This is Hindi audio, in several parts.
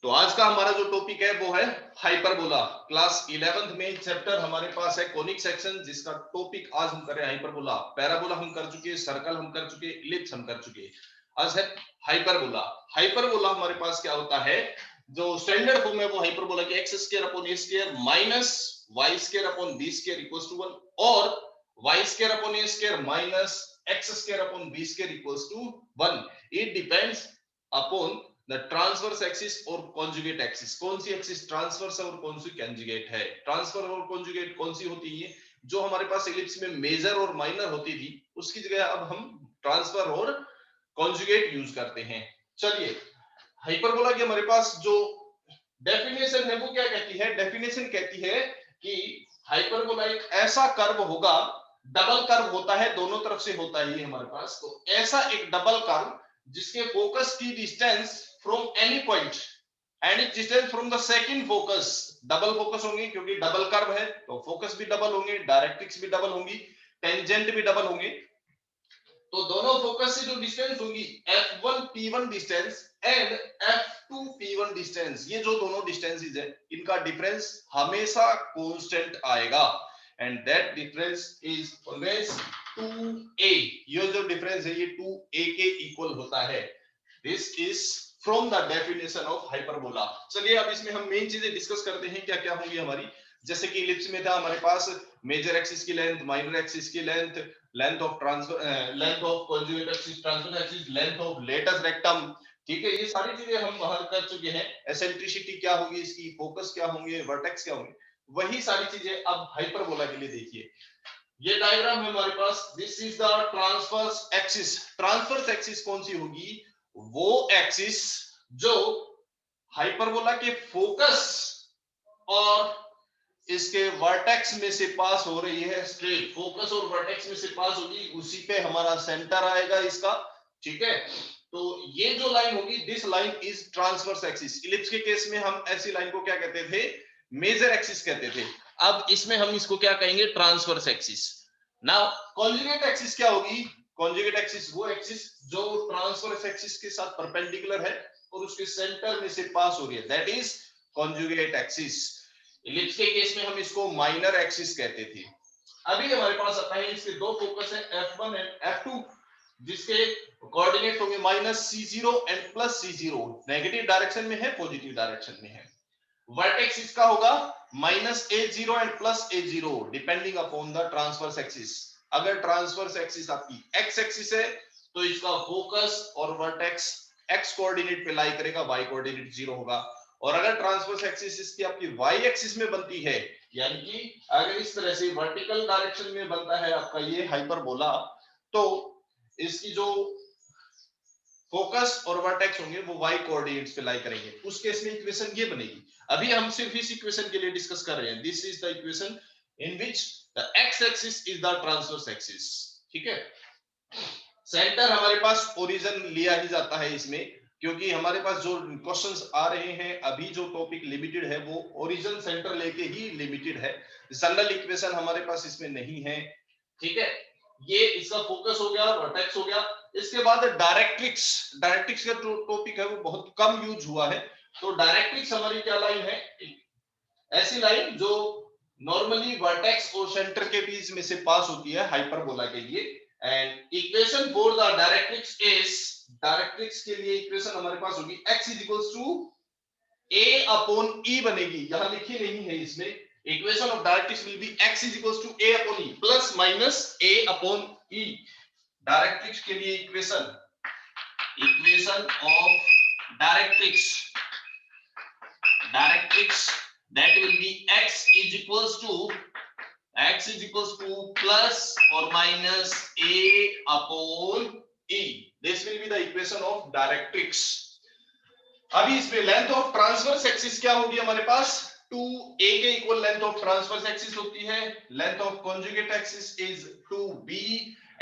तो आज का हमारा जो टॉपिक है वो है हाइपरबोला। क्लास 11th में चैप्टर हमारे पास है कोनिक सेक्शन, जिसका टॉपिक आज हम कर रहे हैं हाइपरबोला। पैराबोला हम कर चुके, सर्कल हम कर चुके, इलिप्स हम कर चुके। आज है हाइपरबोला। हाइपरबोला हमारे पास क्या होता है, जो स्टैंडर्ड फॉर्म है वो हाइपरबोला की x square upon a square minus y square upon b square equals to 1 और y square upon a square minus x square upon b square equals to 1। It depends upon the transverse axis और कॉन्जुगेट एक्सिस। कौन सी एक्सिस ट्रांसवर्स है और कौन सी कॉन्जुगेट है। ट्रांसफर और कॉन्जुगेट कौन सी होती है, जो हमारे पास इलिप्स में मेजर और माइनर होती थी उसकी जगह अब हम ट्रांसफर और कॉन्जुगेट यूज करते हैं। चलिए, हाइपरबोला की हमारे पास जो डेफिनेशन है वो क्या कहती है। डेफिनेशन कहती है कि हाइपरबोला एक ऐसा कर्व होगा, डबल कर्व होता है, दोनों तरफ से होता है ये हमारे पास। तो ऐसा एक डबल कर्व जिसके फोकस की distance from any point and it distance from the second focus, double focus होंगे क्योंकि डबल कर्व है तो फोकस भी डबल होंगे, डायरेक्ट्रिक्स भी डबल होंगी, टेंजेंट भी डबल होंगे। तो दोनों फोकस से जो डिस्टेंस होगी f1 p1 distance and f2 p1 distance, ये जो दोनों डिस्टेंसेस है इनका डिफरेंस हमेशा कांस्टेंट आएगा and that difference is always 2a। ये जो डिफरेंस है ये 2a के इक्वल होता है। This is from the definition of hyperbola. चलिए अब इसमें हम मेन चीजें डिस्कस करते हैं क्या क्या होंगी हमारी। जैसे कि इलिप्स में था हमारे पास मेजर एक्सिस की लेंथ, माइनर एक्सिस की length, length of transfer, length of conjugate axis, transfer axis, length of latus rectum. ठीक है, ये सारी चीजें हम वहां कर चुके हैं। एसेंट्रिसिटी क्या होगी इसकी, फोकस क्या होंगे, वर्टेक्स क्या होंगे, वही सारी चीजें अब हाइपरबोला के लिए देखिए। ये डायग्राम है हमारे पास, this is the transverse axis. Transverse axis कौन सी होगी, वो एक्सिस जो हाइपरबोला के फोकस और इसके वर्टेक्स में से पास हो रही है। स्ट्रेट फोकस और वर्टेक्स में से पास होगी, उसी पे हमारा सेंटर आएगा इसका। ठीक है, तो ये जो लाइन होगी, this line is transverse axis. Ellipse के केस में हम ऐसी लाइन को क्या कहते थे, मेजर एक्सिस कहते थे। अब इसमें हम इसको क्या कहेंगे, transverse axis. Now conjugate axis क्या होगी, कॉन्जुगेट एक्सिस वो एक्सिस जो ट्रांसवर्स एक्सिस के साथ परपेंडिकुलर है और उसके सेंटर में से पास हो रही है, that is conjugate axis. Ellipse के केस में हम इसको माइनर एक्सिस कहते थे। अभी हमारे पास आता है, इसके दो फोकस है f1 एंड f2, जिसके कोऑर्डिनेट होंगे minus c0 and plus c0। Negative direction में है, पॉजिटिव डायरेक्शन में है। वर्टेक्स इसका होगा minus a0 and plus a0 depending upon the transverse axis. अगर ट्रांसवर्स एक्सिस आपकी x एक्सिस है तो इसका फोकस और वर्टेक्स x कोऑर्डिनेट पे लाई करेगा, y कोऑर्डिनेट 0 होगा। और अगर ट्रांसवर्स एक्सिस इसकी आपकी y एक्सिस में बनती है, यानी कि अगर इस तरह से वर्टिकल डायरेक्शन में बनता है आपका ये हाइपरबोला, तो इसकी जो फोकस और वर्टेक्स होंगे वो y कोऑर्डिनेट्स पे लाई करेंगे। उस केस में इक्वेशन ये बनेगी। अभी हम सिर्फ इस इक्वेशन के लिए डिस्कस कर रहे हैं। This is the equation in which the x axis is the transverse axis. ठीक है, सेंटर हमारे पास ओरिजिन लिया ही जाता है इसमें, क्योंकि हमारे पास जो क्वेश्चंस आ रहे हैं अभी, जो टॉपिक लिमिटेड है वो ओरिजिन सेंटर लेके ही लिमिटेड है। जनरल इक्वेशन हमारे पास इसमें नहीं है। ठीक है, ये इसका फोकस हो गया, वर्टेक्स हो गया। इसके बाद डायरेक्ट्रिक्स। डायरेक्ट्रिक्स का टॉपिक है वो बहुत कम यूज हुआ है। तो डायरेक्ट्रिक्स हमारी क्या लाइन है, ऐसी लाइन जो नॉर्मली वर्टेक्स और सेंटर के बीच में से पास होती है हाइपरबोला के लिए। And equation for the directrix is, directrix के लिए इक्वेशन हमारे पास होगी x is equals to a upon e बनेगी, यहां लिखी नहीं है इसमें। Equation of directrix will be x is equals to a upon e plus minus a upon e। Directrix के लिए equation, equation of directrix, directrix that will be x is equals to plus or minus a upon e. This will be the equation of directrix. अभी इसमें लेंथ ऑफ ट्रांसवर्स एक्सिस क्या होगी हमारे पास, 2a के equal length of transverse axis होती है। Length of conjugate axis is 2b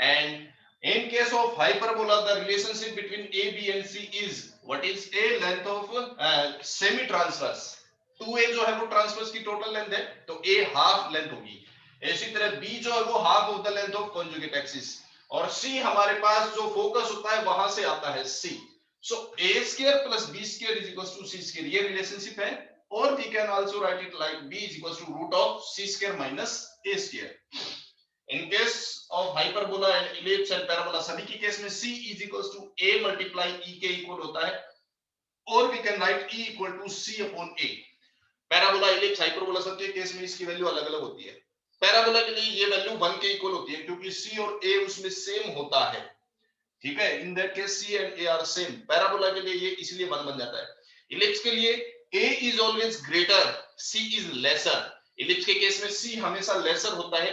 and in case of hyperbola the relationship between a b and c is what is a, length of semi transverse। 2a जो है वो ट्रांसवर्स की टोटल लेंथ है तो a हाफ लेंथ होगी। इसी तरह b जो है वो half of the length of conjugate axis, और c हमारे पास जो फोकस होता है वहां से आता है c। So a square plus b square is equals to c square, ये रिलेशनशिप है. और we can also write it like b is equals to root of c square minus a square. In case of hyperbola and ellipse and parabola, सभी के केस में c is equals to a multiply e के इक्वल होता है. और we can write e equal to c upon a. Parabola, ellipse, hyperbola सबके केस में इसकी वैल्यू अलग अलग होती है. पैराबोला के लिए ये वैल्यू 1 के इक्वल होती है क्योंकि c और a उसमें सेम होता है. ठीक है, in that case c and a are same. Parabola के लिए ये इसलिए 1 बन जाता है. इलिप्स के लिए a is always greater, c is lesser. Ellipse के केस में c हमेशा लेसर होता है,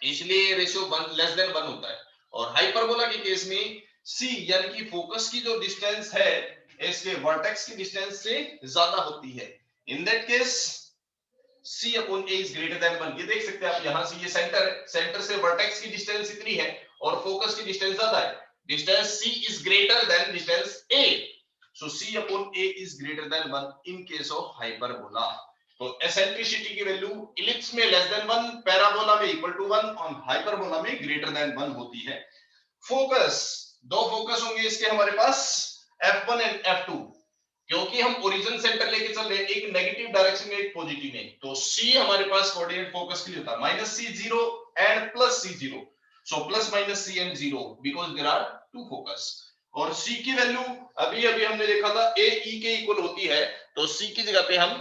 इसलिए रेशियो 1 लेस देन 1 होता है. और हाइपरबोला के केस में c यानी कि फोकस की जो डिस्टेंस है इसके वर्टेक्स की डिस्टेंस से ज्यादा होती है. In that case c upon a is greater than 1. ये देख सकते हैं आप, यहां से ये सेंटर है, सेंटर से वर्टेक्स की डिस्टेंस इतनी है और फोकस की डिस्टेंस ज्यादा है. Distance c is greater than distance a, so c upon a is greater than 1 in case of hyperbola. तो एसेंट्रिसिटी की वैल्यू इलिप्स में लेस देन 1, पैराबोला में इक्वल टू 1 और हाइपरबोला में ग्रेटर देन 1 होती है. फोकस, दो फोकस होंगे इसके हमारे पास, f1 एंड f2. क्योंकि हम ओरिजिन सेंटर लेके चल रहे हैं, एक नेगेटिव डायरेक्शन में एक पॉजिटिव में, तो c हमारे पास कोऑर्डिनेट फोकस के लिए होता है -c0 and +c0. So plus minus c and 0 because there are two focus. और c की वैल्यू अभी अभी हमने देखा था a e के इक्वल होती है, तो c की जगह पे हम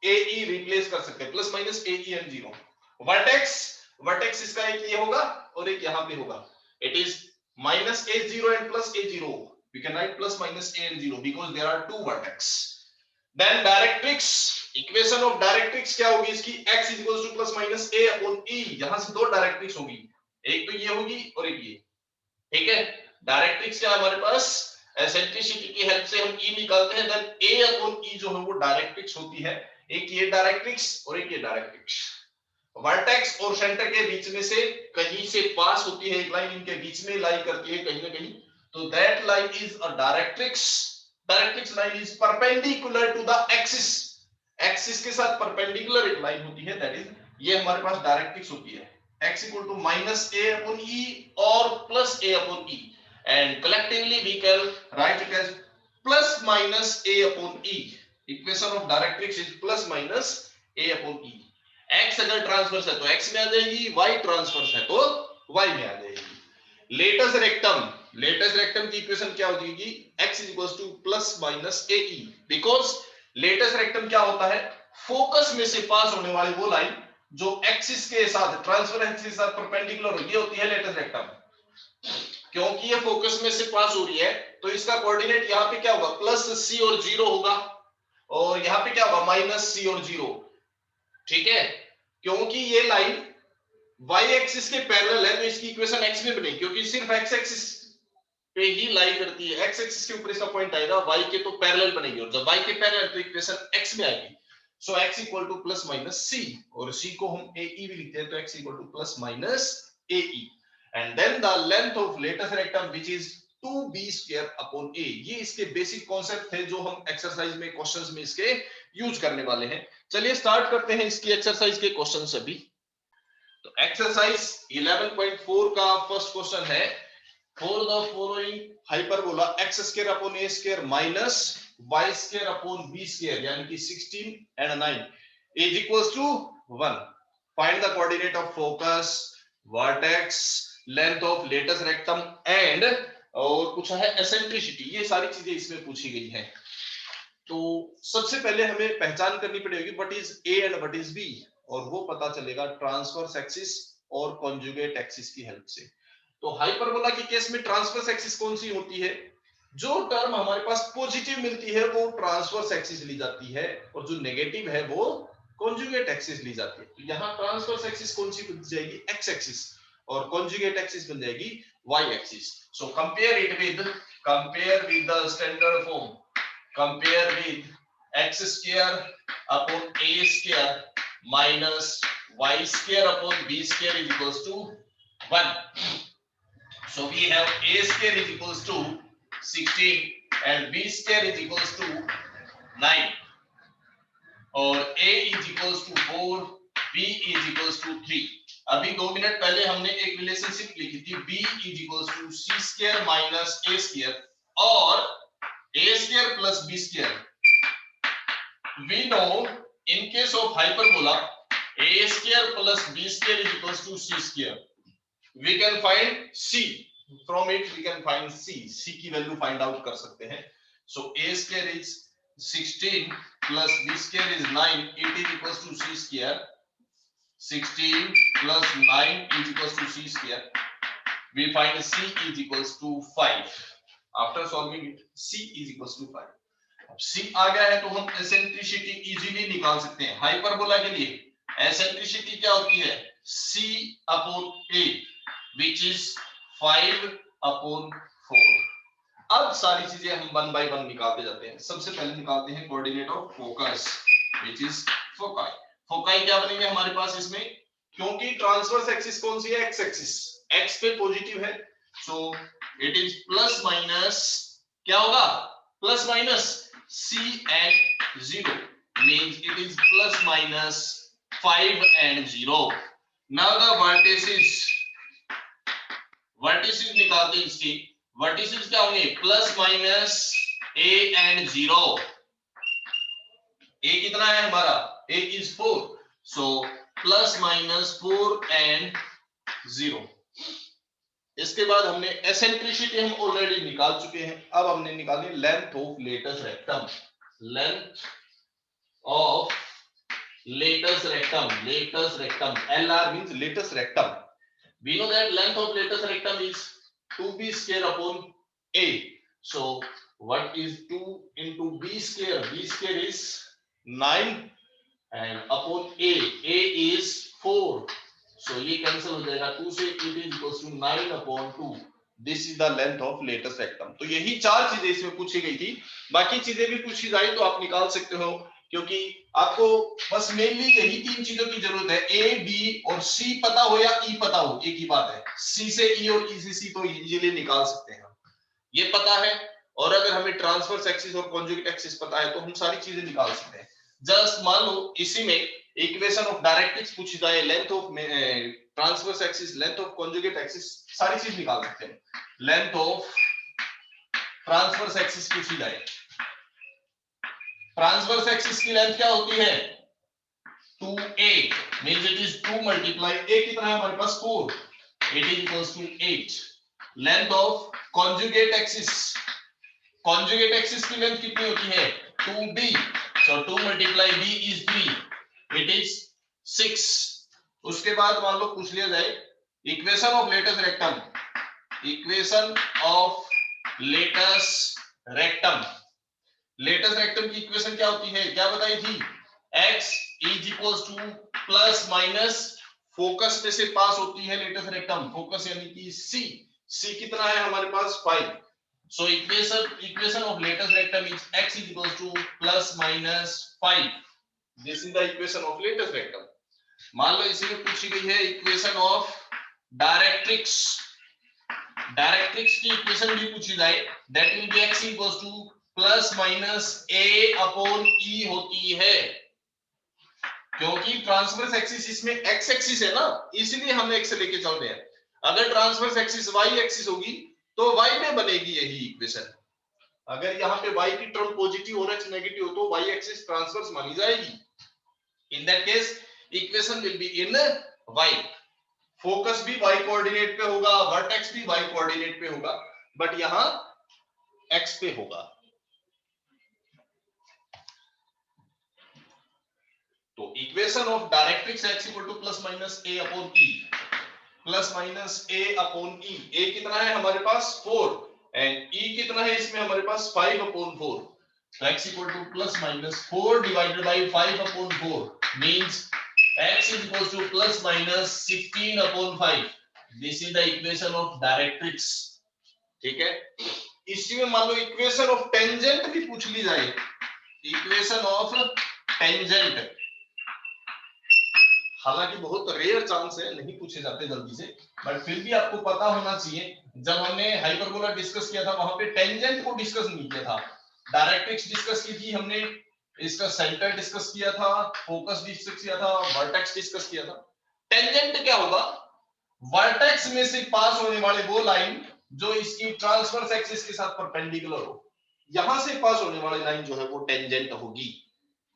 a e रिप्लेस कर सकते हैं, plus minus a e and 0. Vertex इसका एक ये होगा और एक यहां पे होगा. It is minus a0 and plus a0. We can write plus minus a and 0 because there are two vertex. Then directrix, equation of directrix क्या होगी इसकी, x is equals to plus minus a upon e. यहां से दो डायरेक्ट्रिक्स होगी, एक तो ये होगी और एक ये. ठीक है, डायरेक्ट्रिक्स क्या हमारे पास, एसेंट्रिसिटी की हेल्प से हम e निकालते हैं. देन a upon e जो है वो डायरेक्ट्रिक्स होती है, एक ये डायरेक्ट्रिक्स और एक ये डायरेक्ट्रिक्स. वर्टेक्स और सेंटर के बीच में से कहीं से पास होती है एक लाइन, इनके बीच में लाई करती है कहीं ना कहीं, तो that line is a directrix. Directrix line is perpendicular to the axis. Axis के साथ परपेंडिकुलर एक लाइन होती है, दैट इज ये हमारे पास डायरेक्ट्रिक्स होती है. x equal to minus a upon e और plus a upon e, and collectively we can write it as plus minus a upon e. Equation of directrix is plus minus a upon e. x अगर ट्रांसवर्स है तो x में आ जाएगी, y ट्रांसवर्स है तो y में आ जाएगी. लेटस रेक्टम की इक्वेशन क्या हो जाएगी, x is equals to plus minus ae. Because latus rectum क्या होता है, फोकस में से पास होने वाली वो लाइन जो एक्सिस के साथ, ट्रांसफर एक्सिस के साथ परपेंडिकुलर हो, ये होती है लेटस रेक्टम. क्योंकि ये फोकस में से पास हो रही है तो इसका कोऑर्डिनेट यहाँ पे क्या होगा, प्लस c और 0 होगा, और यहाँ पे क्या होगा माइनस c और 0. ठीक है, क्योंकि ये लाइन y एक्सिस के पैरेलल है तो इसकी इक्वेशन x में बनेगी, क्योंकि सिर्फ x एक्सिस पे ही लाई करती है. x एक्सिस के ऊपर इसका पॉइंट आएगा, y के तो पैरेलल बनेगी, और जब y के पैरेलल तो इक्वेशन x में आएगी. सो x equal to plus minus c, और c को हम ae भी लिखते हैं, तो x equal to plus minus ae. And then the length of latus rectum which is 2b square upon a. ये इसके बेसिक कॉन्सेप्ट थे जो हम एक्सरसाइज में, क्वेश्चंस में इसके यूज करने वाले हैं. चलिए स्टार्ट करते हैं इसकी एक्सरसाइज के क्वेश्चंस अभी. तो एक्सरसाइज 11.4 का फर्स्ट क्वेश्चन है, for the following hyperbola x square upon a square minus y square upon b square यानी कि 16 and 9 is equals to 1. Find the coordinate of focus, vertex, length of latus rectum and, और पूछा है एसेंट्रिसिटी. ये सारी चीजें इसमें पूछी गई हैं. तो सबसे पहले हमें पहचान करनी पड़ेगी what is a and what is b, और वो पता चलेगा ट्रांसवर्स एक्सिस और कॉन्जुगेट एक्सिस की हेल्प से. तो हाइपरबोला के केस में ट्रांसवर्स एक्सिस कौन सी होती है, जो टर्म हमारे पास पॉजिटिव मिलती है वो ट्रांसवर्स एक्सिस ली जाती है, और जो नेगेटिव है वो कॉन्जुगेट एक्सिस ली जाती है. तो यहाँ ट्रांसवर्स एक्सिस कौन सी बन जाएगी, एक्स एक्सिस, और कॉन्जुगेट एक्सिस बन जाएगी y axis. So compare with the standard form, compare with x square upon a square minus y square upon b square is equals to 1. So we have a square is equals to 16 and b square is equals to 9, और a is equals to 4, b is equals to 3. अभी 2 मिनट पहले हमने एक रिलेशनशिप लिखी थी b is equals to c square minus a square और a square plus b square. We know in case of hyperbola a square plus b square is equals to c square. We can find c. From it we can find c. C की वैल्यू फाइंड आउट कर सकते हैं. So a square is 16 plus b square is 9. It is equals to c square. 16 plus 9 is equals to c square. We find c is equals to 5. After solving it, c is equals to 5. अब c आ गया है तो हम एसेंट्रिसिटी इजीली निकाल सकते हैं. हाइपरबोला के लिए एसेंट्रिसिटी क्या होती है? c upon a which is 5 upon 4. अब सारी चीजें हम वन बाय वन निकालते जाते हैं. सबसे पहले निकालते हैं coordinate of focus which is foci. Foci क्या बनेंगे हमारे पास इसमें? क्योंकि ट्रांसवर्स एक्सिस कौन सी है? X axis. एक्स पे पॉजिटिव है so it is plus minus क्या होगा? Plus minus C and 0 means it is plus minus 5 and 0. Now the vertices निकालते हैं इसकी. vertices क्या होंगे? Plus minus a and 0. a कितना है हमारा? a is 4. So plus minus 4 and 0. इसके बाद हमने एसेंट्रिसिटी हम ऑलरेडी निकाल चुके हैं. अब हमने निकाली length of latus rectum. Length of latus rectum. Latus rectum LR means latus rectum. We know that length of latus rectum is 2b square upon a. So what is 2 into b square? B square is 9 and upon a. A is 4. So ये कैंसिल हो जाएगा. 2 से it is equals to 9 upon 2. This is the length of latus rectum. तो यही चार चीजें इसमें पूछी गई थी. बाकी चीजें भी पूछी जाए तो आप निकाल सकते हो क्योंकि आपको बस मेनली यही तीन चीजों की जरूरत है. A, B और C पता हो या E पता हो एक ही बात है. C से E और E से C तो इजीली निकाल सकते हैं. ये पता है और अगर हमें ट्रांसवर्स एक्सिस और कॉन्जुगेट एक्सिस पता है तो हम सारी चीजें निकाल सकते हैं. जस्ट मान लो इसी में इक्वेशन ऑफ डायरेक्ट्रिक्स पूछी जाए, length of transverse axis, length of conjugate axis, सारी चीज निकाल सकते हैं. लेंथ ऑफ ट्रांसवर्स एक्सिस पूछी जाए. ट्रांसवर्स एक्सिस की लेंथ क्या होती है? 2a means it is 2 multiply a कितना है हमारे पास? 4. It is equals to 8. Length of conjugate axis. Conjugate axis की लेंथ कितनी होती है? 2b. So 2 multiply b is 3. It is 6. उसके बाद मान लो पूछ लिया जाए equation of latus rectum. Equation of latus rectum. Latus rectum की इक्वेशन क्या होती है? क्या बताई थी? x is equals to plus minus focus में से पास होती है लेटस रेक्टम. फोकस यानी कि c. c कितना है हमारे पास? 5. So equation of latus rectum is x is equals to plus minus 5. This is the equation of latus rectum. मान लो इसी में पूछी गई है इक्वेशन ऑफ डायरेक्ट्रिक्स. डायरेक्ट्रिक्स की इक्वेशन भी पूछी जाए that will be x equals to plus minus a upon e होती है क्योंकि ट्रांसवर्स एक्सिस इसमें x एक्सिस है ना, इसलिए हम x से लेके चल रहे हैं. अगर ट्रांसवर्स एक्सिस y एक्सिस होगी तो y में बनेगी यही इक्वेशन. अगर यहाँ पे y की टर्म पॉजिटिव और x नेगेटिव हो तो y एक्सिस ट्रांसवर्स मानी जाएगी. इन that case equation will be in y. Focus भी y कोऑर्डिनेट पे होगा, वर्टेक्स भी y कोऑर्डिनेट पे होगा, बट यहाँ x पे होगा. तो equation of directrix x equal to plus minus a upon e. Plus minus a upon e. a कितना है हमारे पास? 4 एंड e कितना है इसमें हमारे पास? 5 अपॉन 4. तो x equal to plus minus 4 divided by 5 upon 4 means x is equal to plus minus 16 upon 5. This is the equation of directrix. ठीक है. इसी में मान लो इक्वेशन ऑफ टेंजेंट भी पूछ ली जाए. इक्वेशन ऑफ टेंजेंट हालांकि बहुत रेयर चांस है, नहीं पूछे जाते जल्दी से, बट फिर भी आपको पता होना चाहिए. जब हमने हाइपरबोला डिस्कस किया था वहां पे टेंजेंट को डिस्कस नहीं किया था. डायरेक्ट्रिक्स डिस्कस की थी हमने, इसका सेंटर डिस्कस किया था, फोकस डिस्कस किया था, वर्टेक्स डिस्कस किया था. टेंजेंट क्या होगा? वर्टेक्स में से पास होने वाले वो लाइन जो इसकी ट्रांसवर्स एक्सिस के साथ परपेंडिकुलर हो, यहां से पास होने वाली लाइन जो है वो टेंजेंट होगी।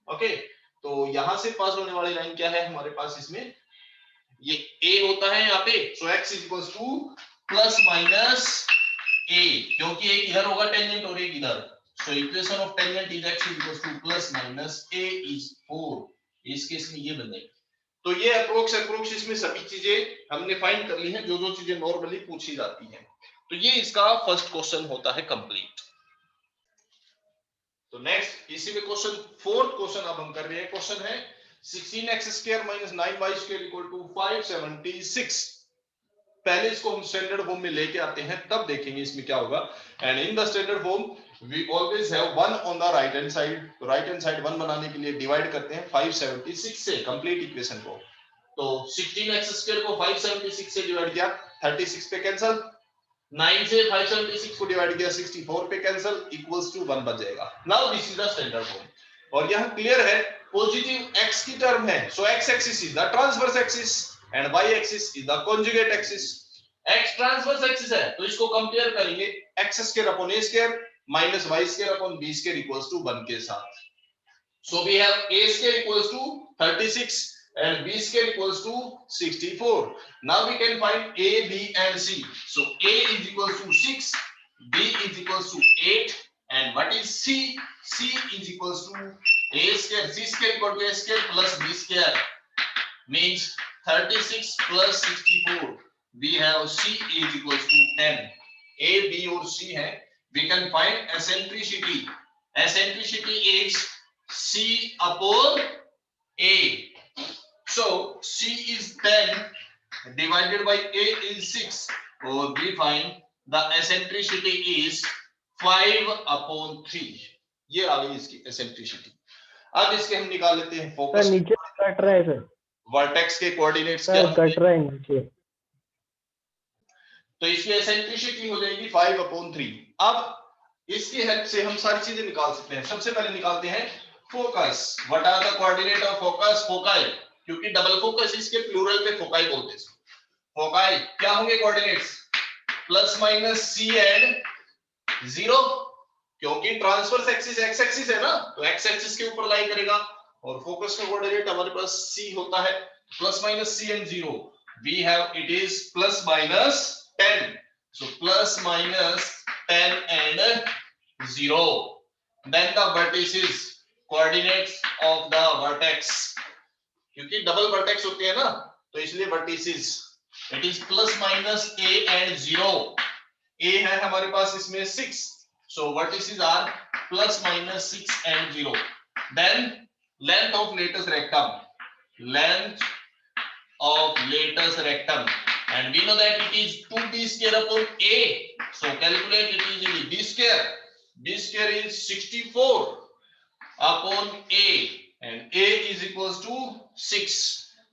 ओके, तो यहां से पास होने वाली लाइन क्या है हमारे पास? इसमें ये a होता है यहाँ पे, सो x equals to plus minus a, क्योंकि एक इधर होगा टेंजेंट और एक इधर, so equation of tangent is x equals to plus minus a is 4। इस केस में ये बन जाएगी। तो ये अप्रोक्स इसमें सभी चीजें हमने फाइंड कर ली हैं, जो जो चीजें नॉर्मली पूछी जाती हैं। तो ये इसका फर्स्ट क्वेश्चन होता है कंप्लीट। तो नेक्स्ट इसी में क्वेश्चन फोर्थ क्वेश्चन अब हम कर रहे हैं। क्वेश्चन है 16x² - 9y² = 576। पहले इसको हम स्टैंडर्ड फॉर्म में लेके आते हैं, तब देखेंगे इसमें क्या होगा। And in the standard form we always have 1 on the right hand side. तो राइट हैंड साइड 1 बनाने के लिए डिवाइड करते हैं 576 से कंप्लीट इक्वेशन को। तो 16x² को 576 से डिवाइड किया, 36 पे कैंसिल, 9 से 576 को डिवाइड किया, 64 पे कैंसिल, इक्वल्स टू 1 बच जाएगा। Now this is the standard form. और यहां क्लियर है पॉजिटिव x की टर्म है, so x axis is the transverse axis and y axis is the conjugate axis. x transverse axis है तो इसको कंपेयर करेंगे x² upon a² minus y² upon b² equals to 1 के साथ। So we have a² equals to 36 and b² equals to 64. Now we can find a, b and c. So a is equals to 6, b is equals to 8, and what is c? C is equals to a², c² equal to a² plus b², means 36 plus 64. We have c is equals to 10. A, b और c है. We can find eccentricity. Eccentricity is c upon a. So c is 10 divided by a is 6, or we find the eccentricity is 5 upon 3. ये आ गई इसकी eccentricity. अब इसके हम निकाल लेते हैं फोकस। नीचे कट रहा है सर, वर्टेक्स के कोऑर्डिनेट्स क्या कट रहा है नीचे। तो इसकी एसेंट्रिसिटी हो जाएगी 5 अपॉन 3। अब इसकी हेल्प से हम सारी चीजें निकाल सकते हैं। सबसे पहले निकालते हैं focus. What are the coordinate of focus? Foci, क्योंकि डबल फोकस इसके प्लूरल पे फोकाई बोलते हैं। फोकाई क्या होंगे coordinates? Plus minus c and 0, क्योंकि ट्रांसवर्स एक्सिस x एक्सिस है ना, तो x एक्सिस के ऊपर लाई करेगा। और फोकस का कोऑर्डिनेट हमारे पास c होता है, plus minus c and 0। We have it is plus minus 10, so plus minus 10 and 0. Then the vertices, coordinates of the vertex, क्योंकि डबल वर्टेक्स होते हैं ना, तो इसलिए vertices it is plus minus a and 0. a है हमारे पास इसमें 6, so vertices are plus minus 6 and 0. Then length of latus rectum, length of latus rectum, and we know that it is 2b² upon a, so calculate it easily. b² is 64 upon a, and a is equals to 6.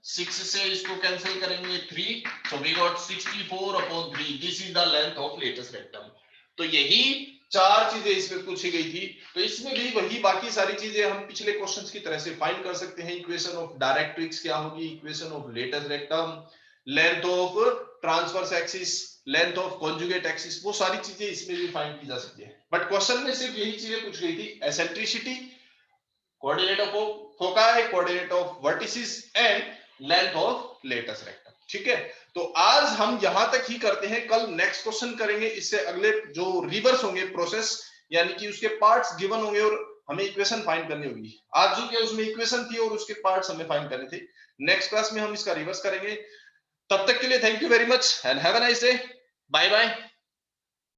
6 से इसको कैंसिल करेंगे 3, so we got 64 upon 3. This is the length of latus rectum. तो यही चार चीजें इसमें पूछी गई थी। तो इसमें भी वही बाकी सारी चीजें हम पिछले क्वेश्चंस की तरह से फाइंड कर सकते हैं। इक्वेशन ऑफ डायरेक्ट्रिक्स क्या होगी, equation of latus rectum, length of transverse axis, length of conjugate axis, वो सारी चीजें इसमें भी फाइंड की जा सकती है। बट क्वेश्चन में सिर्फ यही चीजें पूछ गई थी, eccentricity, coordinate of foci, coordinate of vertices and length of latus rectum. ठीक है, तो आज हम यहां तक ही करते हैं। कल नेक्स्ट क्वेश्चन करेंगे। इससे अगले जो रिवर्स होंगे प्रोसेस, यानी कि उसके पार्ट्स गिवन होंगे और हमें इक्वेशन फाइंड करनी होगी। आज जो कि उसमें इक्वेशन थी और उसके पार्ट्स हमें फाइंड करने थे, नेक्स्ट क्लास में हम इसका रिवर्स करेंगे। तब तक के लिए thank you very much and have a nice day. Bye bye.